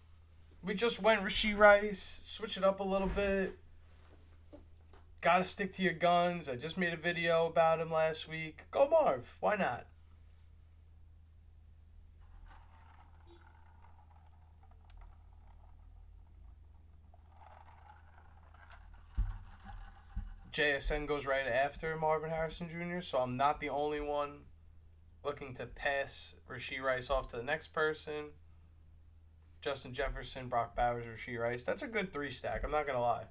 We just went Rashee Rice, switch it up a little bit. Gotta stick to your guns. I just made a video about him last week. Go Marv. Why not? JSN goes right after Marvin Harrison Jr., so I'm not the only one looking to pass Rashee Rice off to the next person. Justin Jefferson, Brock Bowers, Rashee Rice. That's a good 3-stack. I'm not going to lie.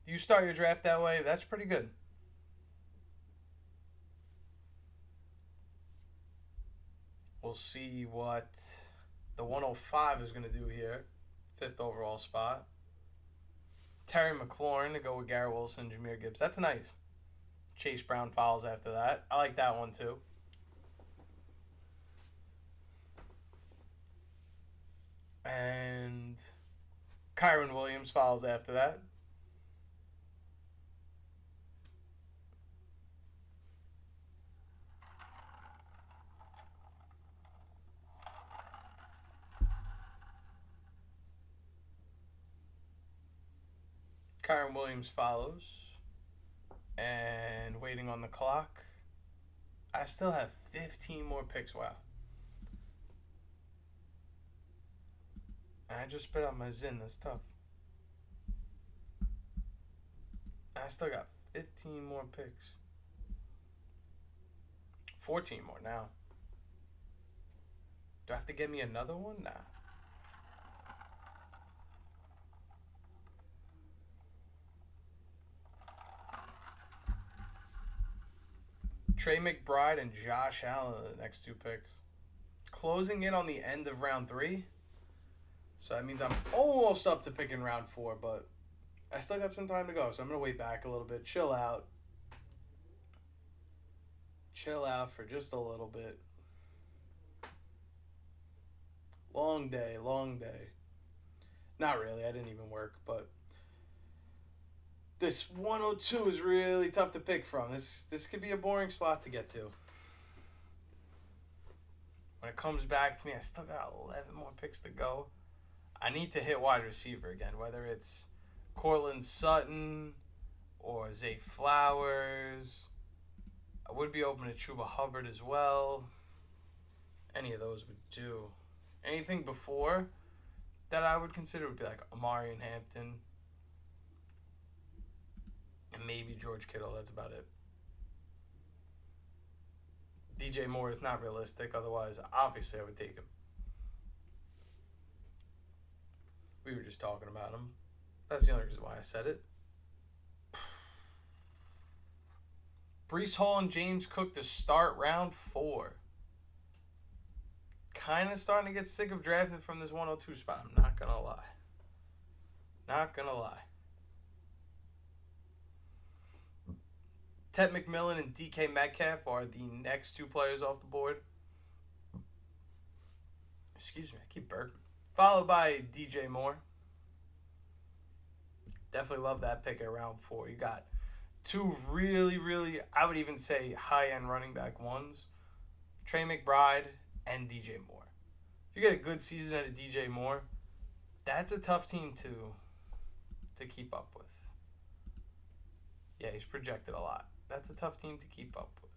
You start your draft that way, that's pretty good. We'll see what the 105 is going to do here. 5th overall spot. Terry McLaurin to go with Garrett Wilson, Jahmyr Gibbs. That's nice. Chase Brown follows after that. I like that one too. And Kyron Williams follows after that. Kyron Williams follows. And waiting on the clock. I still have 15 more picks. Wow. I just spit out my Zin. That's tough. I still got 15 more picks. 14 more now. Do I have to get me another one? Nah. Trey McBride and Josh Allen are the next 2 picks. Closing in on the end of round 3. So that means I'm almost up to picking round 4, but I still got some time to go. So I'm going to wait back a little bit. Chill out. Chill out for just a little bit. Long day, long day. Not really. I didn't even work, but this 102 is really tough to pick from. This could be a boring slot to get to. When it comes back to me, I still got 11 more picks to go. I need to hit wide receiver again, whether it's Cortland Sutton or Zay Flowers. I would be open to Chuba Hubbard as well. Any of those would do. Anything before that I would consider would be like Amari and Hampton. And maybe George Kittle. That's about it. DJ Moore is not realistic. Otherwise, obviously, I would take him. We were just talking about him. That's the only reason why I said it. Breece Hall and James Cook to start round 4. Kind of starting to get sick of drafting from this 102 spot. I'm not going to lie. Not going to lie. Ted McMillan and DK Metcalf are the next 2 players off the board. Excuse me, I keep burping. Followed by DJ Moore. Definitely love that pick at round 4. You got 2 really, really, I would even say high-end running back ones. Trey McBride and DJ Moore. If you get a good season out of DJ Moore, that's a tough team to keep up with. Yeah, he's projected a lot. That's a tough team to keep up with.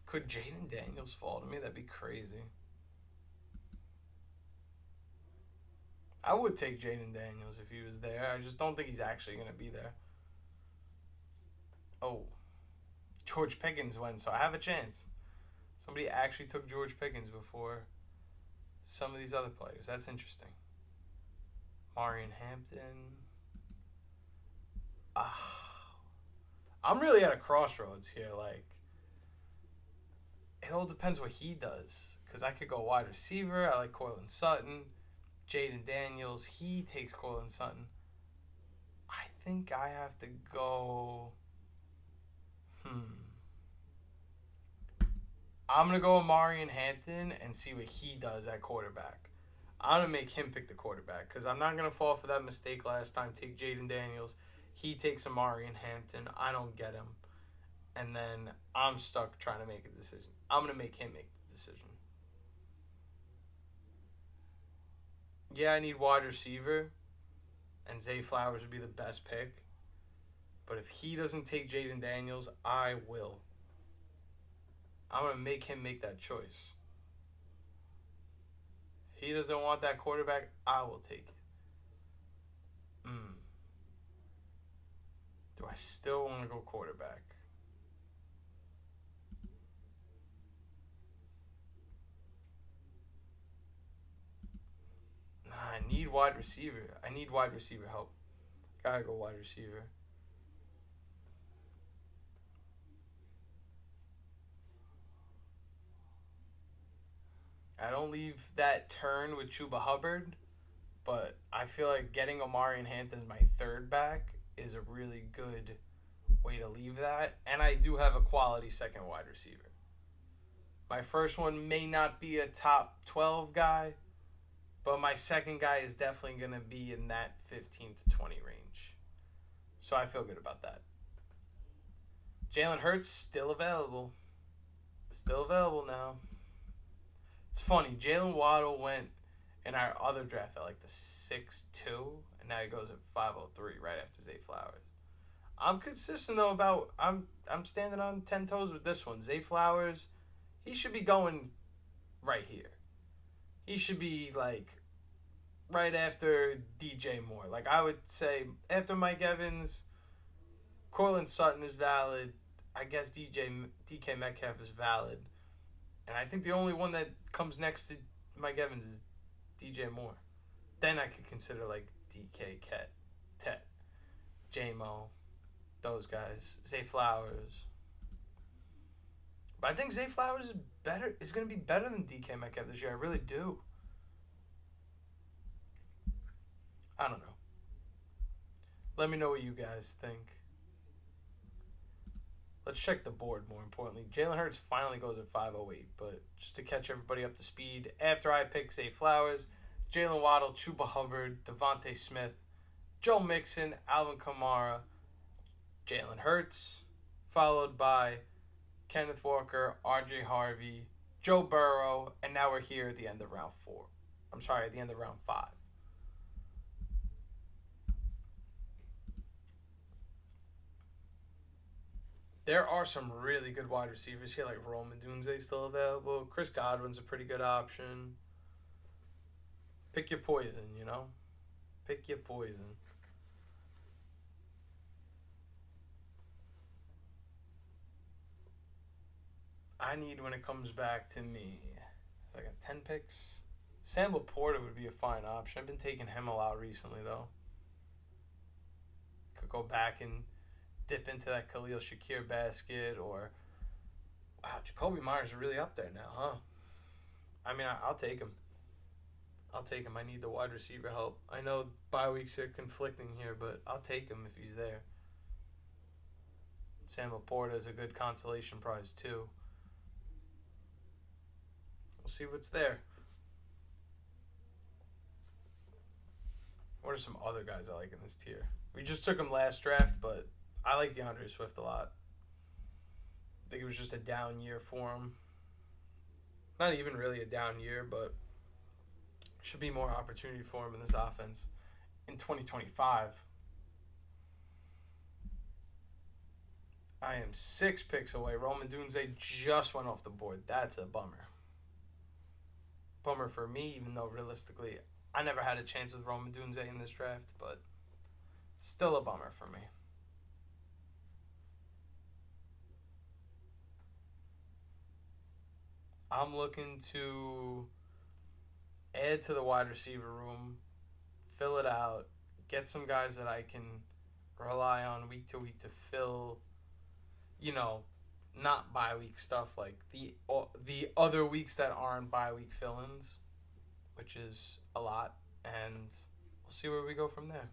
Could Jaden Daniels fall to me? That'd be crazy. I would take Jaden Daniels if he was there. I just don't think he's actually going to be there. Oh. George Pickens went, so I have a chance. Somebody actually took George Pickens before some of these other players. That's interesting. Marion Hampton. I'm really at a crossroads here. Like, it all depends what he does. Because I could go wide receiver. I like Cortland Sutton. Jaden Daniels. He takes Cortland Sutton. I think I have to go... I'm going to go with Marion Hampton and see what he does at quarterback. I'm going to make him pick the quarterback because I'm not going to fall for that mistake last time. Take Jaden Daniels. He takes Amari and Hampton. I don't get him. and then I'm stuck trying to make a decision. I'm gonna make him make the decision. Yeah, I need wide receiver, and Zay Flowers would be the best pick. But if he doesn't take Jaden Daniels, I will. I'm gonna make him make that choice. He doesn't want that quarterback, I will take it. Do I still want to go quarterback? Nah, I need wide receiver. I need wide receiver help. Gotta go wide receiver. I don't leave that turn with Chuba Hubbard, but I feel like getting Omarion Hampton my third back is a really good way to leave that. And I do have a quality second wide receiver. My first one may not be a top 12 guy, but my second guy is definitely going to be in that 15 to 20 range. So I feel good about that. Jalen Hurts still available. Still available now. It's funny. Jalen Waddle went in our other draft at like the 6-2, and now he goes at 503 right after Zay Flowers. I'm consistent though about I'm standing on 10 toes with this one. Zay Flowers, he should be going right here. He should be like right after DJ Moore. Like I would say after Mike Evans, Cortland Sutton is valid. I guess DK Metcalf is valid. And I think the only one that comes next to Mike Evans is DJ Moore. Then I could consider like DK, Tet, J-Mo, those guys. Zay Flowers. But I think Zay Flowers is better. Is going to be better than DK Metcalf this year. I really do. I don't know. Let me know what you guys think. Let's check the board more importantly. Jalen Hurts finally goes at 508, but just to catch everybody up to speed, after I pick Zay Flowers, Jalen Waddle, Chuba Hubbard, Devontae Smith, Joe Mixon, Alvin Kamara, Jalen Hurts, followed by Kenneth Walker, RJ Harvey, Joe Burrow, and now we're here at the end of round 4. I'm sorry, at the end of round 5. There are some really good wide receivers here, like Rome Odunze still available. Chris Godwin's a pretty good option. Pick your poison, you know? Pick your poison. I need when it comes back to me. I got 10 picks. Sam Laporta would be a fine option. I've been taking him a lot recently, though. Could go back and dip into that Khalil Shakir basket, or wow, Jacoby Myers is really up there now, huh? I mean, I'll take him. I'll take him. I need the wide receiver help. I know bye weeks are conflicting here, but I'll take him if he's there. Sam Laporta is a good consolation prize too. We'll see what's there. What are some other guys I like in this tier? We just took him last draft, but I like DeAndre Swift a lot. I think it was just a down year for him. Not even really a down year, but should be more opportunity for him in this offense in 2025. I am 6 picks away. Rome Odunze just went off the board. That's a bummer. Bummer for me, even though realistically I never had a chance with Rome Odunze in this draft, but still a bummer for me. I'm looking to add to the wide receiver room, fill it out, get some guys that I can rely on week to week to fill, not bye week stuff, like the other weeks that aren't bye week fill-ins, which is a lot, and we'll see where we go from there.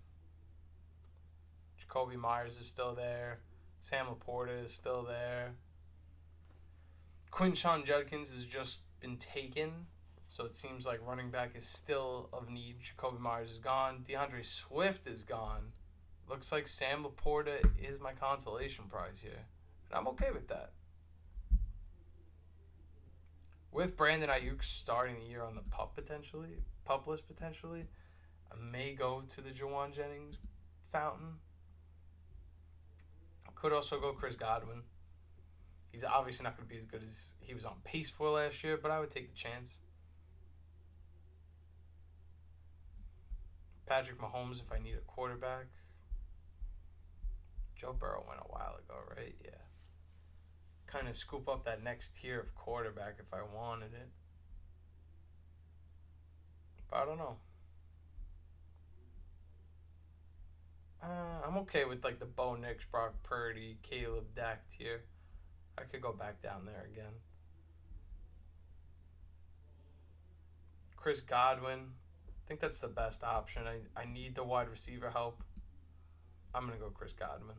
Jacoby Myers is still there. Sam Laporta is still there. Quinshon Judkins has just been taken, so it seems like running back is still of need. Jacoby Myers is gone. DeAndre Swift is gone. Looks like Sam Laporta is my consolation prize here. And I'm okay with that. With Brandon Ayuk starting the year on the pup list potentially, I may go to the Jawan Jennings fountain. I could also go Chris Godwin. He's obviously not going to be as good as he was on pace for last year, but I would take the chance. Patrick Mahomes if I need a quarterback. Joe Burrow went a while ago, right? Yeah. Kind of scoop up that next tier of quarterback if I wanted it. But I don't know. I'm okay with like the Bo Nix, Brock Purdy, Caleb Dak tier. I could go back down there again. Chris Godwin. I think that's the best option. I need the wide receiver help. I'm going to go Chris Godwin.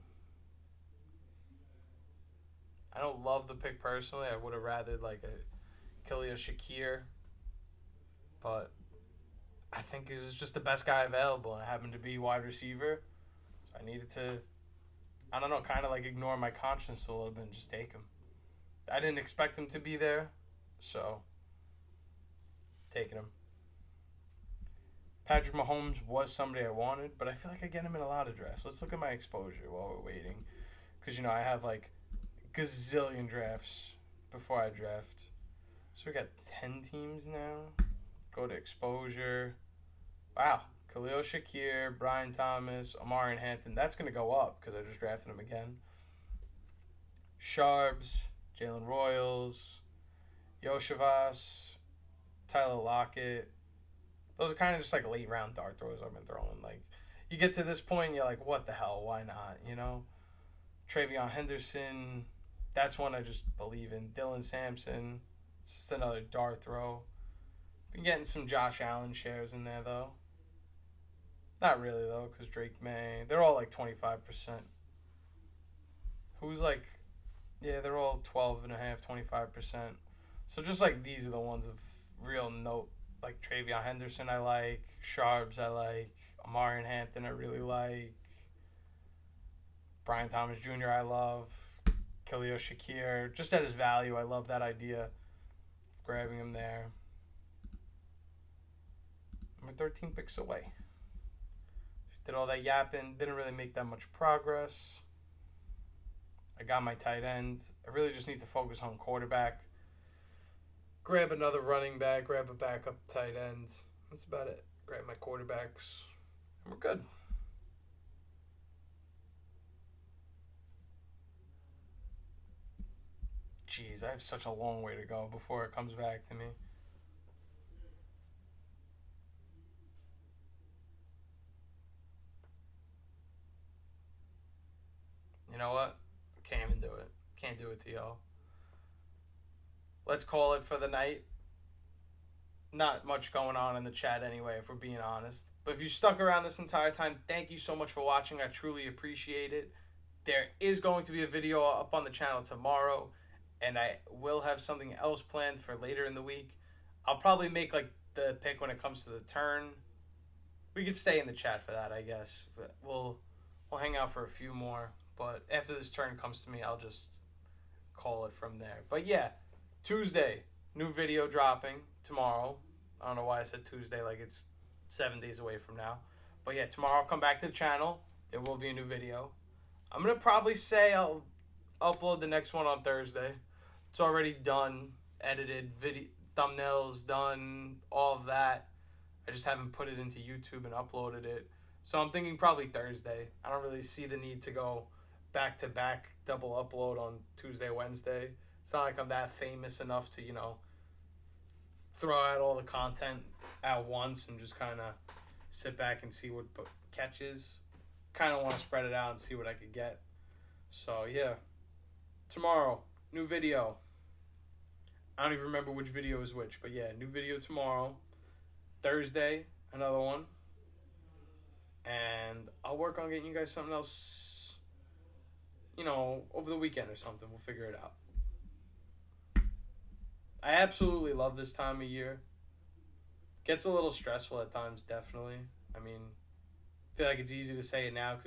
I don't love the pick personally. I would have rather like a Khalil Shakir. But I think he was just the best guy available. And it happened to be wide receiver. So I needed to, I don't know, kind of like ignore my conscience a little bit and just take him. I didn't expect him to be there. So, taking him. Patrick Mahomes was somebody I wanted, but I feel like I get him in a lot of drafts. Let's look at my exposure while we're waiting. Because, I have like gazillion drafts before I draft. So we got 10 teams now. Go to exposure. Wow. Khalil Shakir, Brian Thomas, Amari and Hampton. That's going to go up because I just drafted him again. Sharps, Jalen Royals, Yoshavas, Tyler Lockett. Those are kind of just like late round dart throws I've been throwing. Like, you get to this point, you're like, what the hell? Why not? Travion Henderson. That's one I just believe in. Dylan Sampson. It's just another dart throw. Been getting some Josh Allen shares in there, though. Not really, though, because Drake May. They're all like 25%. Who's like, yeah, they're all 12.5%, 25%. So just like these are the ones of real note. Like Travion Henderson I like. Sharps I like. Amari and Hampton I really like. Brian Thomas Jr. I love. Khalil Shakir. Just at his value, I love that idea of grabbing him there. We're 13 picks away. Did all that yapping. Didn't really make that much progress. I got my tight end. I really just need to focus on quarterback. Grab another running back. Grab a backup tight end. That's about it. Grab my quarterbacks. And we're good. Jeez, I have such a long way to go before it comes back to me. You know what? Can't even do it. Can't do it to y'all. Let's call it for the night. Not much going on in the chat anyway, if we're being honest. But if you stuck around this entire time, thank you so much for watching. I truly appreciate it. There is going to be a video up on the channel tomorrow, and I will have something else planned for later in the week. I'll probably make like the pick when it comes to the turn. We could stay in the chat for that, I guess. But we'll hang out for a few more. But after this turn comes to me, I'll just call it from there. But yeah, Tuesday, new video dropping tomorrow. I don't know why I said Tuesday like it's 7 days away from now. But yeah, tomorrow I'll come back to the channel. There will be a new video. I'm going to probably say I'll upload the next one on Thursday. It's already done, edited, video, thumbnails done, all of that. I just haven't put it into YouTube and uploaded it. So I'm thinking probably Thursday. I don't really see the need to go back-to-back double upload on Tuesday, Wednesday. It's not like I'm that famous enough to, throw out all the content at once and just kind of sit back and see what catches. Kind of want to spread it out and see what I could get. So, yeah. Tomorrow, new video. I don't even remember which video is which, but yeah, new video tomorrow. Thursday, another one. And I'll work on getting you guys something else, over the weekend or something. We'll figure it out. I absolutely love this time of year. Gets a little stressful at times, definitely. I mean, I feel like it's easy to say it now because